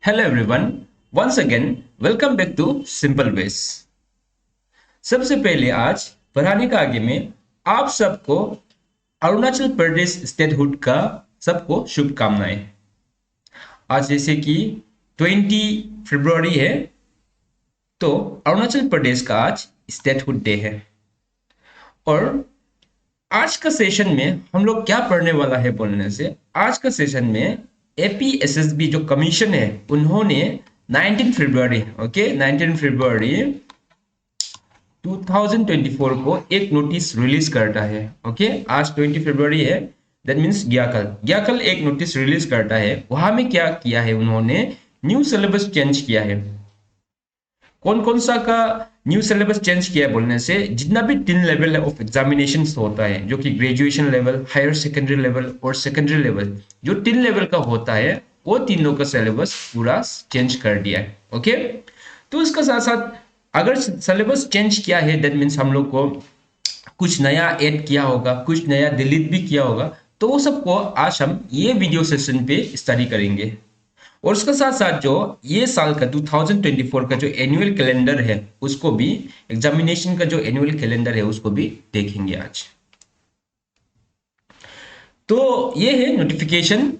Hello everyone, once again welcome back to Simple Ways। सबसे पहले आज पढ़ाने का आगे में आप सबको अरुणाचल प्रदेश स्टेटहुड का सबको शुभकामनाएं। आज जैसे कि 20 फरवरी है, तो अरुणाचल प्रदेश का आज स्टेटहुड डे है। और आज का सेशन में हम लोग क्या पढ़ने वाला है बोलने से, आज का सेशन में एपीएसएसबी जो कमीशन है उन्होंने 19 फरवरी 2024 को एक नोटिस रिलीज करता है। आज 20 फरवरी है, दैट मीन्स ग्याकल एक नोटिस रिलीज करता है। वहां में क्या किया है, उन्होंने न्यू सिलेबस चेंज किया है। कौन कौन सा का न्यू सिलेबस चेंज किया है बोलने से, जितना भी 3 लेवल ऑफ एग्जामिनेशन होता है, जो कि graduation level, higher secondary level और सेकेंडरी लेवल, जो 3 लेवल का होता है, वो तीनों का सिलेबस पूरा चेंज कर दिया है। ओके, तो इसका साथ साथ अगर सिलेबस चेंज किया है, दैट मीन्स हम लोग को कुछ नया ऐड किया होगा, कुछ नया डिलीट भी किया होगा, तो वो सबको आज हम ये वीडियो सेशन पे स्टडी करेंगे। और उसके साथ साथ जो ये साल का 2024 का जो एनुअल कैलेंडर है, उसको भी, एग्जामिनेशन का जो एनुअल कैलेंडर है उसको भी देखेंगे आज। तो ये है नोटिफिकेशन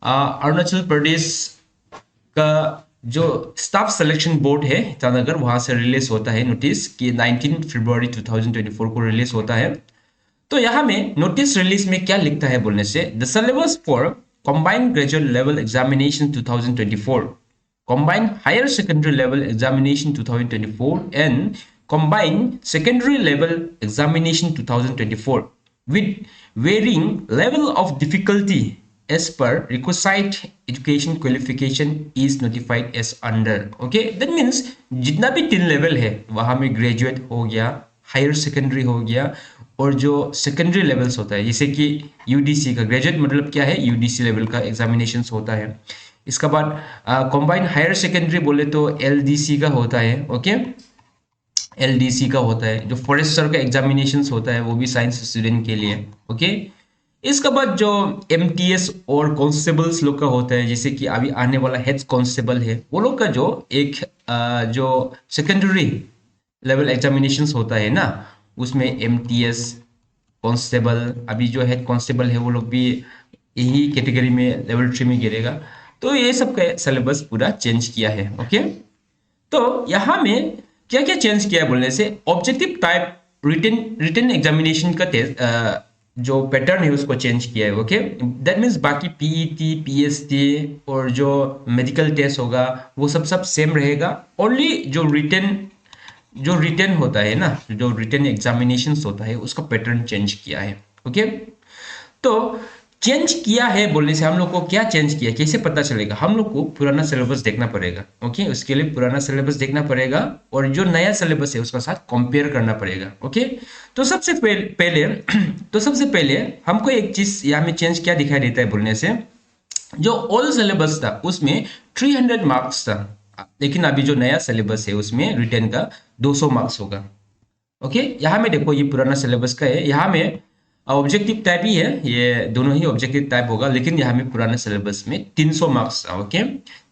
अरुणाचल प्रदेश का जो स्टाफ सिलेक्शन बोर्ड है ईटानगर, वहां से रिलीज होता है नोटिस कि 19 फरवरी 2024 को रिलीज होता है। तो यहाँ में नोटिस रिलीज में क्या लिखता है बोलने से, the syllabus for Combined Graduate Level Examination 2024, Combined Higher Secondary Level Examination 2024, and Combined Secondary Level Examination 2024 with varying level of difficulty as per requisite education qualification is notified as under। Okay, that means जितना भी 3 level है, वहां में graduate हो गया, higher secondary हो गया, और जो सेकेंडरी लेवल्स होता है, जैसे कि यूडीसी का, ग्रेजुएट मतलब क्या है, यूडीसी लेवल का एग्जामिनेशन होता है। इसके बाद कॉम्बाइंड हायर सेकेंडरी बोले तो एलडीसी का होता है। ओके, एलडीसी का होता है। जो फॉरेस्टर का एग्जामिनेशन होता है वो भी साइंस स्टूडेंट के लिए। ओके, इसके बाद जो एमटीएस और कॉन्स्टेबल्स लोग का होता है, जैसे कि अभी आने वाला हेड कॉन्स्टेबल है, वो लोग का जो एक जो सेकेंडरी लेवल एग्जामिनेशन होता है ना, उसमें एमटीएस, कांस्टेबल, अभी जो हेड कांस्टेबल है वो लोग भी यही कैटेगरी में लेवल 3 में गिरेगा। तो ये सब का सिलेबस पूरा चेंज किया है। ओके, तो यहाँ में क्या क्या चेंज किया है बोलने से, ऑब्जेक्टिव टाइप रिटन एग्जामिनेशन का टेस्ट जो पैटर्न है उसको चेंज किया है। ओके, दैट मीन्स बाकी पीईटी, पीएसटी और जो मेडिकल टेस्ट होगा वो सब सेम रहेगा। ओनली जो रिटन होता है ना, जो रिटन एग्जामिनेशन होता है उसका पैटर्न चेंज किया है। ओके, तो चेंज किया है बोलने से हम लोग को क्या चेंज किया, कैसे पता चलेगा, हम लोग को पुराना सिलेबस देखना पड़ेगा। ओके, उसके लिए पुराना सिलेबस देखना पड़ेगा और जो नया सिलेबस है उसका साथ कंपेयर करना पड़ेगा। ओके, तो सबसे पहले हमको एक चीज यहाँ में चेंज क्या दिखाई देता है बोलने से, जो ओल्ड सिलेबस था उसमें 300 मार्क्स था, लेकिन अभी जो नया सिलेबस है उसमें रिटन का 200 मार्क्स होगा। ओके, यहाँ में देखो ये पुराना सिलेबस का है, यहाँ में ऑब्जेक्टिव टाइप ही है, ये दोनों ही ऑब्जेक्टिव टाइप होगा, लेकिन यहाँ में पुराना सिलेबस में 300 मार्क्स था। ओके,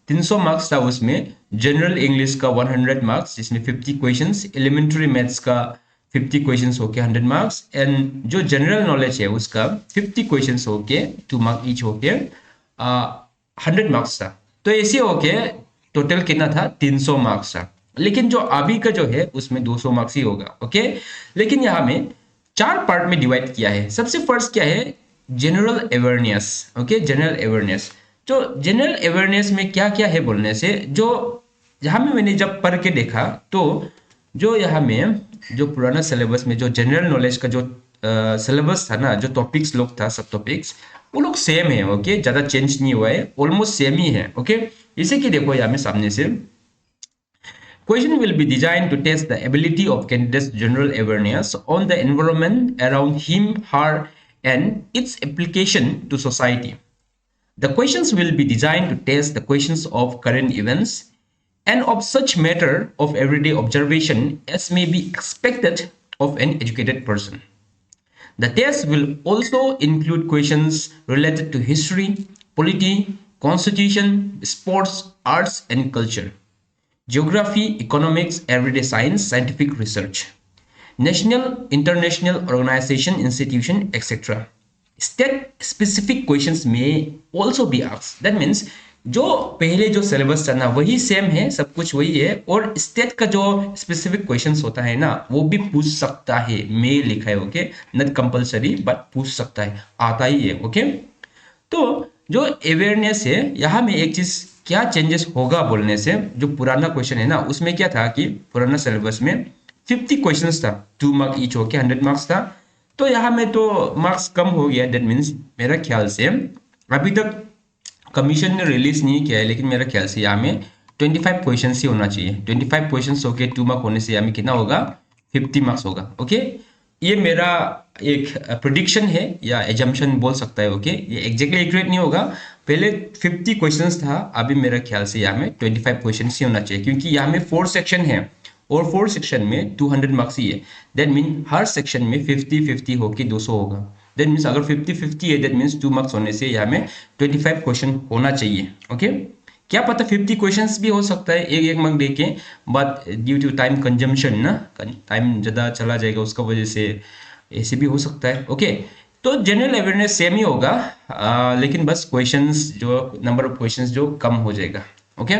300 मार्क्स था, उसमें जनरल इंग्लिश का 100 मार्क्स जिसमें 50 क्वेश्चंस, एलिमेंट्री मैथ्स का 50 क्वेश्चंस होके 100 मार्क्स, एंड जो जनरल नॉलेज है उसका 50 क्वेश्चंस होके 2 मार्क्स ईच होके 100 मार्क्स था। तो ऐसे होके टोटल कितना था, 300 मार्क्स था। लेकिन जो अभी का जो है उसमें 200 मार्क्स ही होगा। ओके, लेकिन यहाँ में 4 पार्ट में डिवाइड किया है। सबसे फर्स्ट क्या है, general awareness. Okay, general awareness, जो जनरल अवेयरनेस में क्या क्या है बोलने से, जो यहाँ में मैंने जब पढ़ के देखा तो जो यहाँ में जो पुराना सिलेबस में जो जनरल नॉलेज का जो सिलेबस था ना, जो टॉपिक्स लोग था, सब टॉपिक्स वो लोग सेम है। ओके, ज्यादा चेंज नहीं हुआ है, ऑलमोस्ट सेम ही है। ओके, इसे कि देखो यहाँ में सामने से, question will be designed to test the ability of candidates' general awareness on the environment around him, her, and its application to society. The questions will be designed to test the questions of current events and of such matter of everyday observation as may be expected of an educated person. The test will also include questions related to history, polity, constitution, sports, arts and culture, geography, economics, everyday science, scientific research, national international organisation institution etcetera. State specific questions में also be asked. That means जो पहले जो syllabus था ना वही same है, सब कुछ वही है, और स्टेट का जो स्पेसिफिक क्वेश्चंस होता है ना वो भी पूछ सकता है। मे लिखा है, ओके, नॉट कंपलसरी बट पूछ सकता है, आता ही है, ओके। तो जो अवेयरनेस है, यहाँ में एक चीज क्या चेंजेस होगा बोलने से, जो पुराना क्वेश्चन है ना उसमें क्या था कि पुराना सिलेबस में 50 क्वेश्चंस था, 2 मार्क ईच होके 100 मार्क्स था। तो यहाँ में तो मार्क्स कम हो गया। दैट मीन्स मेरा ख्याल से अभी तक कमीशन ने रिलीज नहीं किया है, लेकिन मेरा ख्याल से यहाँ में 25 क्वेश्चन ही होना चाहिए। 25 क्वेश्चन होके 2 मार्क होने से यहाँ में कितना होगा, 50 मार्क्स होगा, ओके। ये मेरा एक प्रिडिक्शन है या एजम्पशन बोल सकता है, ओके। ये एग्जैक्टली एक्यूरेट नहीं होगा। पहले 50 क्वेश्चंस था, अभी मेरा ख्याल से यहाँ में 25 क्वेश्चन ही होना चाहिए, क्योंकि यहाँ में 4 सेक्शन है और 4 सेक्शन में 200 मार्क्स ही है। दैट मीन हर सेक्शन में 50-50 होके 200 होगा। दैट मीन्स अगर 50-50 है, दैट मीन्स 2 मार्क्स होने से यहाँ में 25 क्वेश्चन होना चाहिए, ओके। क्या पता 50 क्वेश्चंस भी हो सकता है एक एक मार्क देके, but due to time consumption ना, टाइम ज़्यादा चला जाएगा उसका वजह से ऐसे भी हो सकता है, ओके। तो जनरल अवेयरनेस सेम ही होगा, लेकिन बस क्वेश्चंस जो नंबर ऑफ क्वेश्चंस जो कम हो जाएगा, ओके।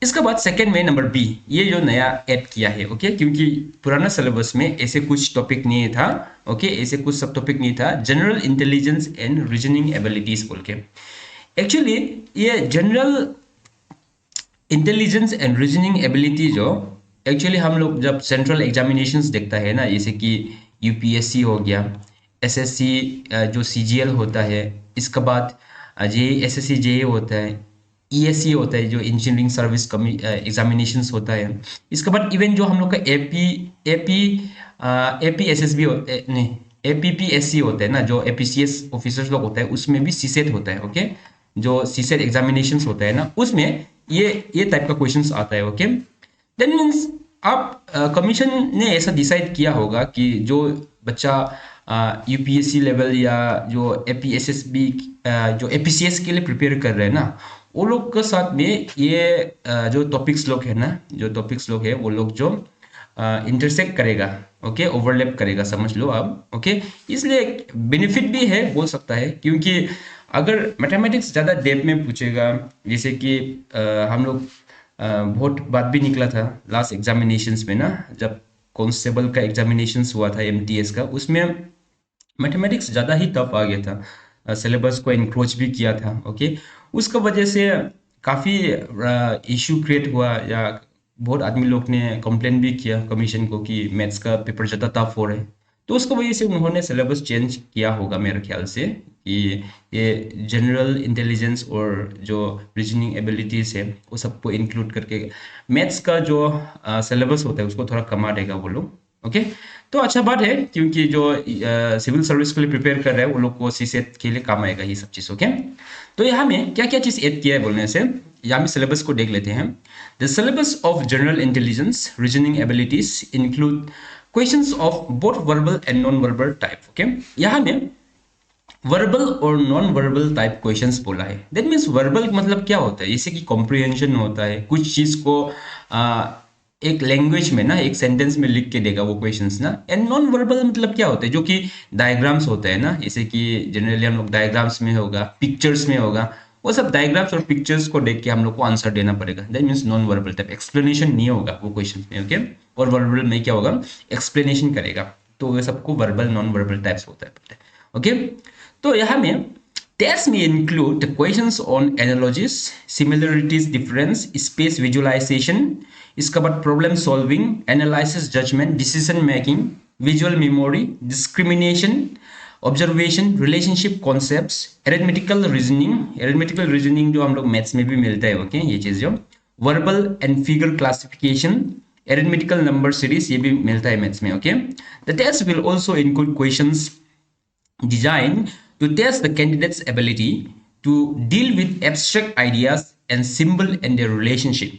इसके बाद सेकंड में नंबर बी, ये जो नया ऐड किया है, ओके, क्योंकि पुराना सिलेबस में ऐसे कुछ टॉपिक नहीं था, ओके, ऐसे कुछ सब टॉपिक नहीं था। General intelligence and reasoning abilities बोल के, एक्चुअली ये general intelligence and reasoning ability जो एक्चुअली हम लोग जब सेंट्रल एग्जामिनेशंस देखता है ना, जैसे कि यूपीएससी हो गया, एसएससी जो सीजीएल होता है, इसके बाद जे एसएससी जे होता है, ईएससी होता है जो इंजीनियरिंग सर्विस एग्जामिनेशंस होता है, इसके बाद इवन जो हम लोग का एपीएसएसबी नहीं एपीपीएससी होता है ना, जो एपीसीएस ऑफिसर्स लोग होता है, उसमें भी सीसेट होता है, ओके। जो सीसेट एग्जामिनेशंस होता है ना उसमें ये टाइप का क्वेश्चंस आता है, ओके। दैट मीन्स आप कमीशन ने ऐसा डिसाइड किया होगा कि जो बच्चा यूपीएससी लेवल या जो एपीएसएसबी जो एपीसीएस के लिए प्रिपेयर कर रहे हैं ना, वो लोग के साथ में ये जो टॉपिक्स लोग है ना, जो टॉपिक्स लोग है वो लोग जो इंटरसेक्ट करेगा, ओके, ओवरलैप करेगा, समझ लो आप, ओके। इसलिए बेनिफिट भी है बोल सकता है, क्योंकि अगर मैथमेटिक्स ज़्यादा डेप्थ में पूछेगा, जैसे कि हम लोग बहुत बात भी निकला था लास्ट एग्जामिनेशंस में ना, जब कांस्टेबल का एग्जामिनेशंस हुआ था एमटीएस का, उसमें मैथमेटिक्स ज़्यादा ही टफ आ गया था, सिलेबस को इंक्रोच भी किया था, ओके। उसका वजह से काफ़ी इशू क्रिएट हुआ, या बहुत आदमी लोग ने कंप्लेन भी किया कमीशन को कि मैथ्स का पेपर ज़्यादा टफ हो रहा है। तो उसकी वजह से उन्होंने सिलेबस चेंज किया होगा मेरे ख्याल से, कि ये जनरल इंटेलिजेंस और जो रीजनिंग एबिलिटीज है वो सबको इंक्लूड करके मैथ्स का जो सिलेबस होता है उसको थोड़ा कमा देगा वो लोग, ओके। तो अच्छा बात है, क्योंकि जो सिविल सर्विस के लिए प्रिपेयर कर रहे हैं वो लोग को सीसेट के लिए काम आएगा ये सब चीज़, ओके। तो यहाँ में क्या क्या चीज़ ऐड किया है बोलने से, यहाँ में सिलेबस को देख लेते हैं। The syllabus of general intelligence reasoning abilities include questions of both verbal and non verbal type, okay. यहाँ में वर्बल और नॉन वर्बल टाइप क्वेश्चंस बोला है। दैट मीन्स वर्बल मतलब क्या होता है, जैसे कि कॉम्प्रिहेंशन होता है, कुछ चीज को एक लैंग्वेज में ना एक सेंटेंस में लिख के देगा वो क्वेश्चंस ना। एंड नॉन वर्बल मतलब क्या होता है, जो कि डायग्राम्स होता है ना, जैसे कि जनरली हम लोग डायग्राम्स में होगा, पिक्चर्स में होगा, वो सब डायग्राम्स और पिक्चर्स को देख के हम लोग को आंसर देना पड़ेगा। That means non verbal type, explanation नहीं होगा वो क्वेश्चन में, ओके। और वर्बल में क्या होगा, एक्सप्लेनेशन करेगा। तो वे सबको वर्बल नॉन वर्बल टाइप्स होता है, ओके। तो यहाँ में टेस्ट में include questions on analogies, similarities, difference, space visualisation, इसके बाद problem solving, analysis, judgement, decision making, visual memory, discrimination, observation, relationship concepts, arithmetical reasoning जो हम लोग मैथ्स में भी मिलता है, ओके, ये चीज जो verbal and figure classification, arithmetical number series, ये भी मिलता है मैथ्स में, okay. The test will also include questions designed to test the candidate's ability to deal with abstract ideas and symbol and their relationship,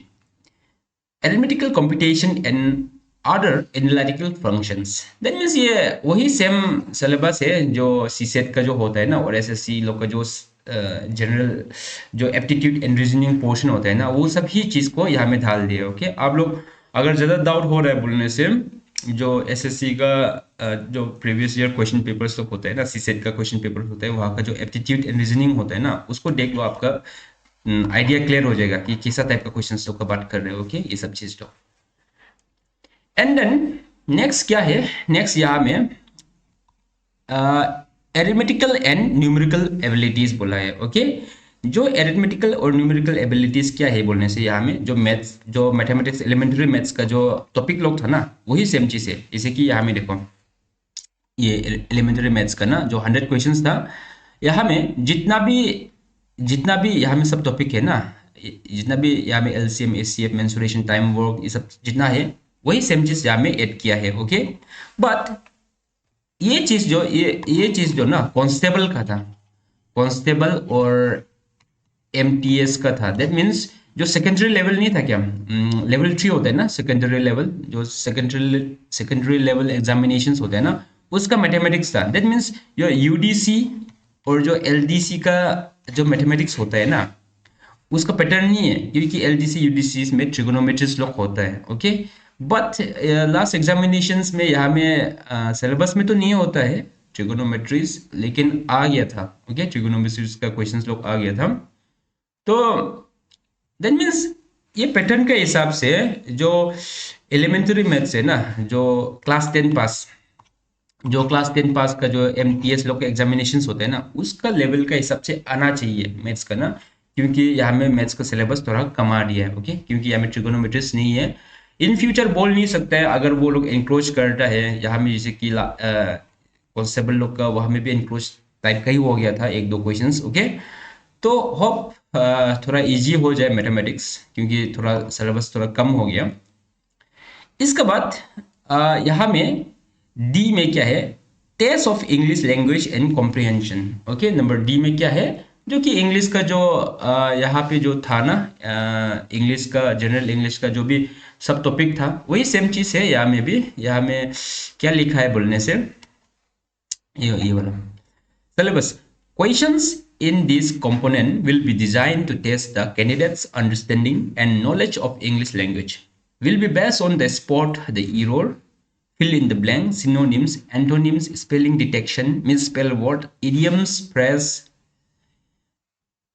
arithmetical computation and other analytical functions। That means ये वही same syllabus है जो CSAT का जो होता है ना, और एसएससी लोग का जो जनरल जो एप्टीट्यूड एंड रीजनिंग पोर्शन होता है ना, वो सब ही चीज़ को यहाँ में डाल दिए। ओके, आप लोग अगर ज़्यादा डाउट हो रहा है बोलने से, जो एसएससी का जो प्रीवियस ईयर क्वेश्चन पेपर्स तो होता है ना, सीसेट का क्वेश्चन पेपर होता है, वहाँ का जो एप्टीट्यूड एंड रीजनिंग होता है ना, उसको देख लो, आपका आइडिया क्लियर हो जाएगा कि किस टाइप का क्वेश्चन तो का बात कर रहे हो। ओके, ये सब चीज़ तो एंड देन नेक्स्ट क्या है, नेक्स्ट यहाँ में एरिथमेटिकल एंड न्यूमेरिकल एबिलिटीज बोला है। ओके, जो एरिथमेटिकल और न्यूमेरिकल एबिलिटीज क्या है बोलने से, यहाँ में जो मैथ्स, जो मैथमेटिक्स एलिमेंट्री मैथ्स का जो टॉपिक लोग था ना, वही सेम चीज़ है। जैसे कि यहाँ में देखो, ये एलिमेंट्री मैथ्स का ना जो 100 क्वेश्चंस था, यहाँ में जितना भी यहाँ में सब टॉपिक है ना, जितना भी यहाँ में LCM, HCF, mensuration, time work, ये सब जितना है, वही सेम चीज़ यहाँ में ऐड किया है। ओके, बट ये चीज जो ना कांस्टेबल का था, कांस्टेबल और एमटीएस का था। दैट मीन्स जो सेकेंडरी लेवल नहीं था क्या, लेवल 3 होता है ना सेकेंडरी लेवल, जो सेकेंडरी लेवल एग्जामिनेशंस होते हैं ना, उसका मैथमेटिक्स था। दैट मीन्स जो यूडीसी और जो एलडीसी का जो मैथमेटिक्स होता है ना, उसका पैटर्न नहीं है, क्योंकि एलडीसी यूडीसी में ट्रिगोनोमेट्रिस लॉक होता है। ओके, बट लास्ट एग्जामिनेशंस में यहाँ में सिलेबस में तो नहीं होता है ट्रिगोनोमेट्रीज, लेकिन आ गया था। ओके, ट्रिगोनोमेट्रीज का क्वेश्चंस लोग आ गया था। तो दैट मीन्स ये पैटर्न के हिसाब से जो एलिमेंट्री मैथ्स है ना, जो क्लास 10 पास, का जो एमटीएस लोग के एग्जामिनेशंस होते हैं ना, उसका लेवल का हिसाब से आना चाहिए मैथ्स का ना, क्योंकि यहाँ में मैथ्स का सिलेबस थोड़ा कम आ दिया है। ओके, क्योंकि यहाँ में ट्रिगोनोमेट्रिक्स नहीं है। इन फ्यूचर बोल नहीं सकता है, अगर वो लोग इंक्रोच करता है यहाँ में, जैसे कि कॉन्स्टेबल लोग का वहाँ में भी इंक्रोच टाइप का ही हो गया था, एक दो क्वेश्चंस। ओके, तो होप थोड़ा इजी हो जाए मैथमेटिक्स, क्योंकि थोड़ा सिलेबस थोड़ा कम हो गया। इसके बाद यहाँ में डी में क्या है, test of English language and comprehension. Okay, number D में क्या है, जो कि इंग्लिश का जो यहाँ पे जो था ना, इंग्लिश का जनरल इंग्लिश का जो भी सब टॉपिक था, वही सेम चीज़ है यहाँ में भी। यहाँ में क्या लिखा है बोलने से, ये वाला syllabus. Questions in this component will be designed to test the candidate's understanding and knowledge of English language. Will be based on the spot the error, fill in the blank, synonyms, antonyms, spelling detection, misspell word, idioms, phrase,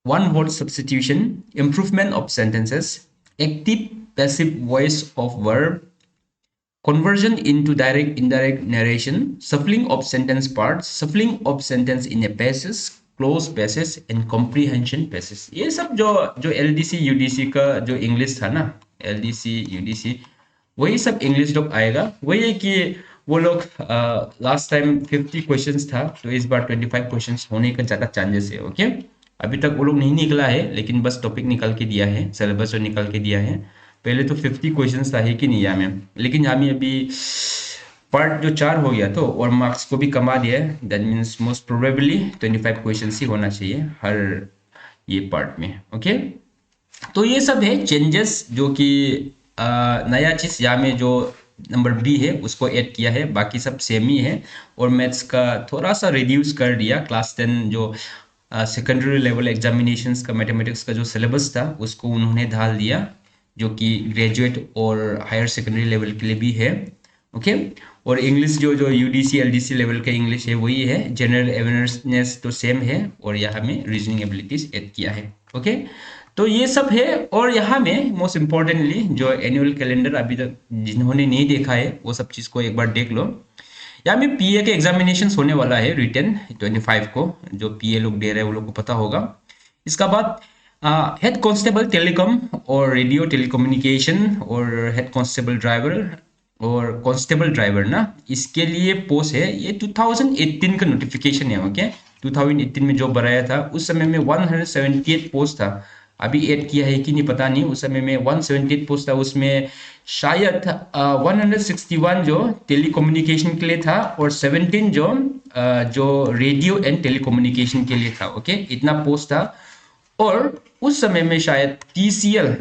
one word substitution, improvement of sentences, active passive voice of verb, conversion into direct indirect narration, shuffling of sentence parts, shuffling of sentence in a passage, close passage and comprehension passage। ये सब जो LDC UDC का जो English था ना, LDC UDC, वही सब English लोग आएगा। वही है कि वो लोग लास्ट टाइम 50 क्वेश्चंस था, तो इस बार 25 क्वेश्चंस होने का ज़्यादा चांसेस है। ओके, अभी तक वो लोग नहीं निकला है, लेकिन बस टॉपिक निकाल के दिया है, सिलेबस जो निकाल के दिया है। पहले तो 50 क्वेश्चंस था ही कि नहीं यहाँ में, लेकिन यहाँ में अभी पार्ट जो 4 हो गया, तो और मार्क्स को भी कमा दिया है। That means most probably 25 questions ही होना चाहिए हर ये पार्ट में। ओके, तो ये सब है चेंजेस, जो कि नया चीज़ यहाँ में जो नंबर बी है उसको ऐड किया है, बाकी सब सेम ही है। और मैथ्स का थोड़ा सा रिड्यूस कर दिया, क्लास 10 जो सेकेंडरी लेवल एग्जामिनेशंस का मैथमेटिक्स का जो सिलेबस था, उसको उन्होंने डाल दिया, जो कि ग्रेजुएट और हायर सेकेंडरी लेवल के लिए भी है। ओके, और इंग्लिश जो यूडीसी एलडीसी लेवल का इंग्लिश है वही है, जनरल अवेयरनेस तो सेम है, और यहाँ में रीजनिंग एबिलिटीज ऐड किया है। ओके, तो ये सब है। और यहाँ में मोस्ट इम्पॉर्टेंटली जो एनुअल कैलेंडर अभी तक जिन्होंने नहीं देखा है, वो सब चीज़ को एक बार देख लो। यहाँ में पीए के एग्जामिनेशन होने वाला है रिटर्न 25 को, जो पीए लोग दे रहे हैं वो लोग को पता होगा। इसका बाद हेड कांस्टेबल टेलीकॉम और रेडियो टेलीकम्युनिकेशन और हेड कांस्टेबल ड्राइवर और कांस्टेबल ड्राइवर ना, इसके लिए पोस्ट है। ये 2018 का नोटिफिकेशन है। ओके, 2018 में जो बनाया था, उस समय में 178 पोस्ट था। अभी ऐड किया है कि नहीं पता नहीं, उस समय में 178 पोस्ट था, उसमें शायद 161 जो टेलीकम्युनिकेशन के लिए था और 17 जो रेडियो एंड टेलीकम्युनिकेशन के लिए था। ओके, इतना पोस्ट था। और उस समय में शायद टीसीएल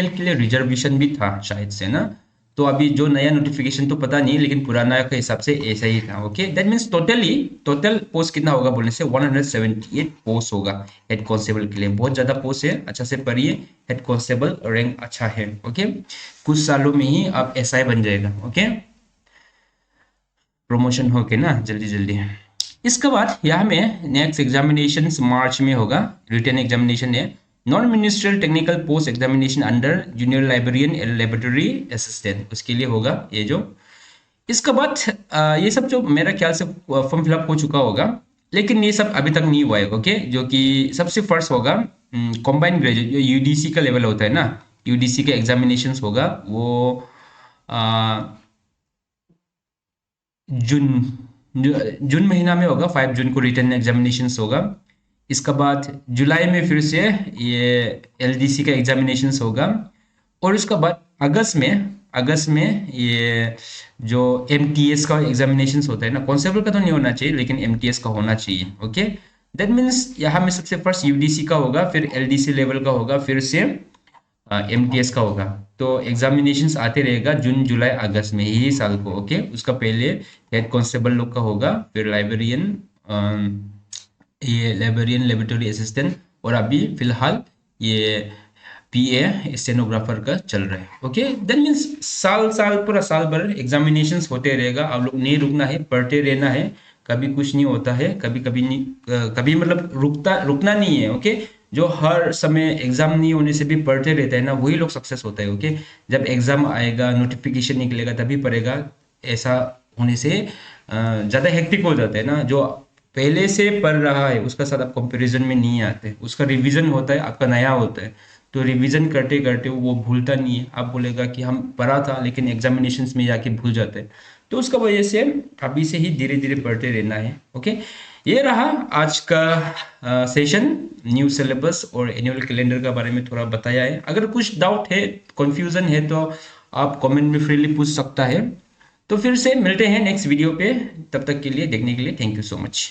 के लिए रिजर्वेशन भी था शायद से ना, तो अभी जो नया नोटिफिकेशन तो पता नहीं, लेकिन पुराना के हिसाब से ऐसा ही था। Okay, that means total post कितना होगा बोलने से 178 पोस्ट होगा हेड कांस्टेबल के लिए। बहुत ज़्यादा पोस्ट है, अच्छा से पढ़िए। हेड कांस्टेबल रैंक अच्छा है। ओके, कुछ सालों में ही आप एसआई बन जाएगा। ओके, प्रमोशन हो के ना जल्दी जल्दी। इसके बाद यहाँ में नेक्स्ट एग्जामिनेशन मार्च में होगा, रिटन एग्जामिनेशन है। Non ministerial technical post examination under junior librarian and laboratory assistant, उसके लिए होगा ये जो। इसके बाद ये सब जो मेरा ख्याल से फॉर्म फिलअप हो चुका होगा, लेकिन ये सब अभी तक नहीं हुआ है। ओके, जो कि सबसे फर्स्ट होगा कॉम्बाइंड ग्रेजुएट, जो यूडीसी का लेवल होता है ना, यूडीसी का एग्जामिनेशन होगा वो जून जून महीना में होगा। 5 जून को रिटन एग्जामिनेशन होगा। इसके बाद जुलाई में फिर से ये एलडीसी का एग्जामिनेशन होगा। और उसके बाद अगस्त में ये जो एमटीएस का एग्जामिनेशन होता है ना, कांस्टेबल का तो नहीं होना चाहिए, लेकिन एमटीएस का होना चाहिए। ओके, दैट मीन्स यहाँ में सबसे फर्स्ट यूडीसी का होगा, फिर एलडीसी लेवल का होगा, फिर से एमटीएस का होगा। तो एग्जामिनेशंस आते रहेगा जून जुलाई अगस्त में यही साल को। ओके, उसका पहले हेड कांस्टेबल लोग का होगा, फिर लाइब्रेरियन लेबोरेटरी असिस्टेंट, और अभी फिलहाल ये पीए स्टेनोग्राफर का चल रहा है। ओके, देन मीन्स पूरा साल भर एग्जामिनेशंस होते रहेगा। आप लोग नहीं रुकना है, पढ़ते रहना है। कभी कुछ नहीं होता है, कभी कभी नहीं, कभी मतलब रुकना नहीं है। ओके, जो हर समय एग्जाम नहीं होने से भी पढ़ते रहता है ना, वही लोग सक्सेस होता है। ओके, जब एग्जाम आएगा, नोटिफिकेशन निकलेगा तभी पढ़ेगा। ऐसा होने से ज़्यादा हेक्टिक हो जाता है ना। जो पहले से पढ़ रहा है उसका साथ आप कंपैरिजन में नहीं आते, उसका रिवीजन होता है, आपका नया होता है। तो रिवीजन करते करते वो भूलता नहीं है। आप बोलेगा कि हम पढ़ा था, लेकिन एग्जामिनेशंस में जाके भूल जाते हैं। तो उसका वजह से अभी से ही धीरे धीरे पढ़ते रहना है। ओके, ये रहा आज का सेशन। न्यू सिलेबस और एनुअल कैलेंडर के बारे में थोड़ा बताया है। अगर कुछ डाउट है, कंफ्यूजन है, तो आप कमेंट में फ्रीली पूछ सकता है। तो फिर से मिलते हैं नेक्स्ट वीडियो पे। तब तक के लिए देखने के लिए थैंक यू सो मच।